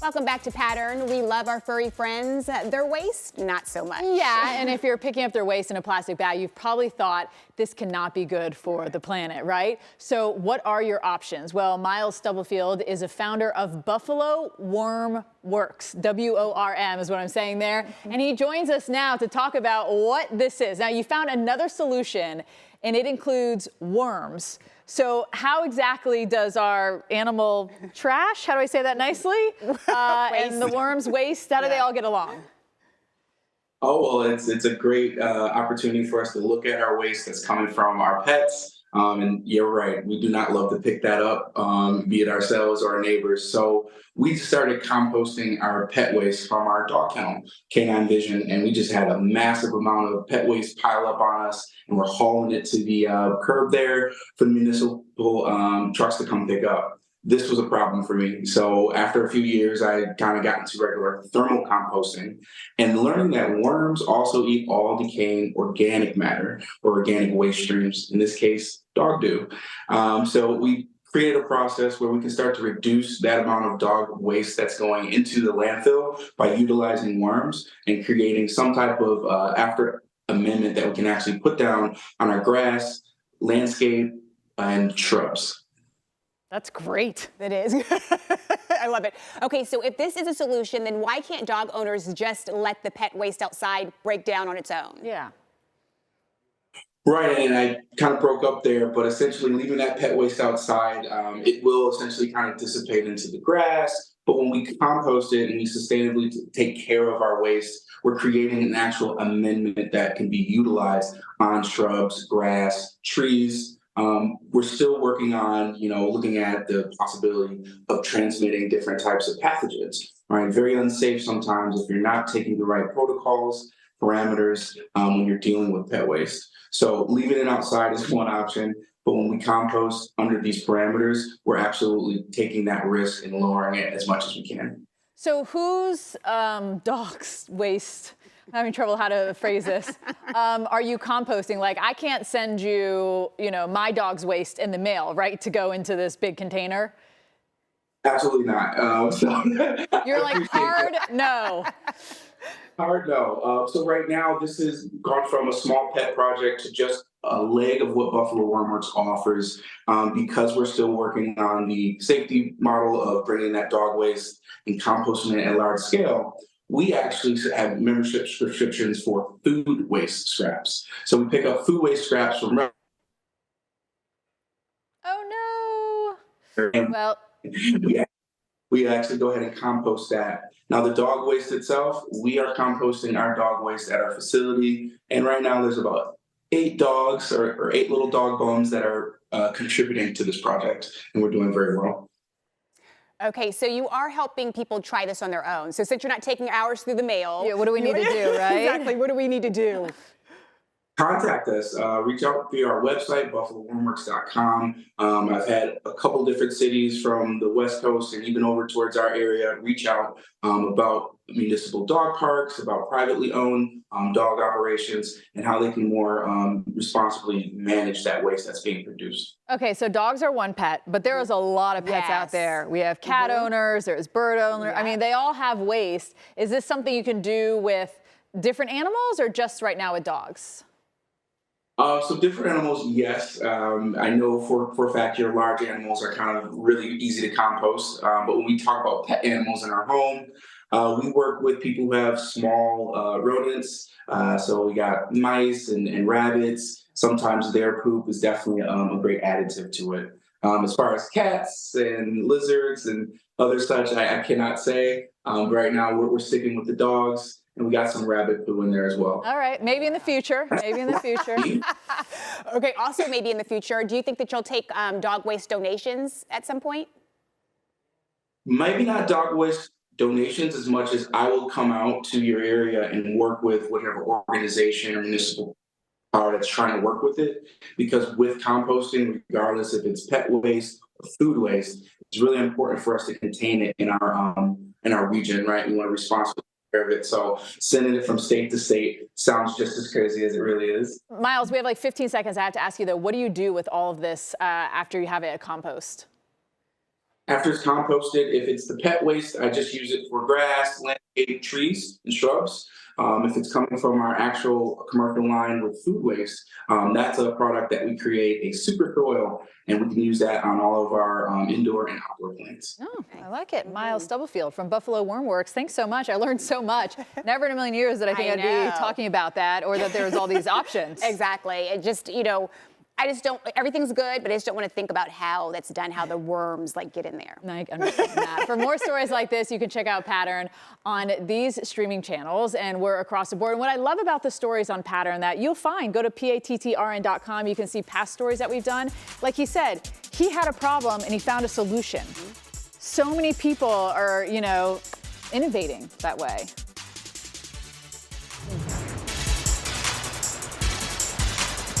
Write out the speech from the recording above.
Welcome back to Pattrn. We love our furry friends. Their waste, not so much. Yeah, and if you're picking up their waste in a plastic bag, you've probably thought this cannot be good for the planet, right? So what are your options? Well, Miles Stubblefield is a founder of Buffalo Worm Works. W-O-R-M is what I'm saying there. And he joins us now to talk about what this is. Now, you found another solution, and it includes worms. So how exactly does our animal trash, how do I say that nicely, and the worms waste, how do they all get along? Oh, well, it's a great opportunity for us to look at our waste that's coming from our pets. And you're right, we do not love to pick that up, be it ourselves or our neighbors. So we started composting our pet waste from our dog kennel, Canine Vision, and we just had a massive amount of pet waste pile up on us, and we're hauling it to the curb there for the municipal trucks to come pick up. This was a problem for me. So after a few years, I kind of got into regular thermal composting and learning that worms also eat all decaying organic matter or organic waste streams, in this case, dog do. So we created a process where we can start to reduce that amount of dog waste that's going into the landfill by utilizing worms and creating some type of after amendment that we can actually put down on our grass, landscape, and shrubs. That's great. It is. I love it. Okay, so if this is a solution, then why can't dog owners just let the pet waste outside break down on its own? Yeah. Right, and I kind of broke up there, but essentially leaving that pet waste outside, it will essentially kind of dissipate into the grass. But when we compost it and we sustainably take care of our waste, we're creating an actual amendment that can be utilized on shrubs, grass, trees. We're still working on, looking at the possibility of transmitting different types of pathogens, right? Very unsafe sometimes if you're not taking the right protocols, parameters when you're dealing with pet waste. So leaving it outside is one option, but when we compost under these parameters, we're absolutely taking that risk and lowering it as much as we can. So whose dog's waste, I'm having trouble how to phrase this, are you composting? Like, I can't send you, my dog's waste in the mail, right, to go into this big container? Absolutely not. You're like, hard no. Hard no. So right now, this has gone from a small pet project to just a leg of what Buffalo Wormworks offers, because we're still working on the safety model of bringing that dog waste and composting it at large scale. We actually have membership subscriptions for food waste scraps. So we pick up food waste scraps from. Oh no! And well, we actually go ahead and compost that. Now the dog waste itself, we are composting our dog waste at our facility, and right now there's about 8 dogs or 8 little dog bones that are contributing to this project, and we're doing very well. Okay, so you are helping people try this on their own. So since you're not taking ours through the mail. Yeah, what do we need to do, right? Exactly, what do we need to do? Contact us, reach out via our website, buffalowormworks.com. I've had a couple different cities from the West Coast and even over towards our area reach out about municipal dog parks, about privately owned dog operations, and how they can more responsibly manage that waste that's being produced. Okay, so dogs are one pet, but there is a lot of pets out there. We have cat owners, there's bird owners. I mean, they all have waste. Is this something you can do with different animals or just right now with dogs? So different animals, yes. I know for a fact your large animals are kind of really easy to compost. But when we talk about pet animals in our home, we work with people who have small rodents. So we got mice and rabbits. Sometimes their poop is definitely a great additive to it. As far as cats and lizards and other such, I cannot say. Right now we're sticking with the dogs. And we got some rabbit poo in there as well. All right, maybe in the future, maybe in the future. Okay, also maybe in the future, do you think that you'll take dog waste donations at some point? Maybe not dog waste donations as much as I will come out to your area and work with whatever organization or municipal power that's trying to work with it. Because with composting, regardless if it's pet waste or food waste, it's really important for us to contain it in our region, right? We want to responsibly of it. So sending it from state to state sounds just as crazy as it really is. Miles, we have like 15 seconds. I have to ask you though, what do you do with all of this after you have it at compost? After it's composted, if it's the pet waste, I just use it for grass, landscape, trees, and shrubs. If it's coming from our actual commercial line with food waste, that's a product that we create a super soil, and we can use that on all of our indoor and outdoor plants. Oh, I like it. Miles Stubblefield from Buffalo Wormworks. Thanks so much. I learned so much. Never in a million years that I think I'd be talking about that, or that there's all these options. Exactly. It just, I just don't, everything's good, but I just don't want to think about how that's done, how the worms get in there. I understand that. For more stories like this, you can check out Pattrn on these streaming channels, and we're across the board. And what I love about the stories on Pattrn that you'll find, go to pattrn.com. You can see past stories that we've done. Like he said, he had a problem and he found a solution. So many people are, innovating that way.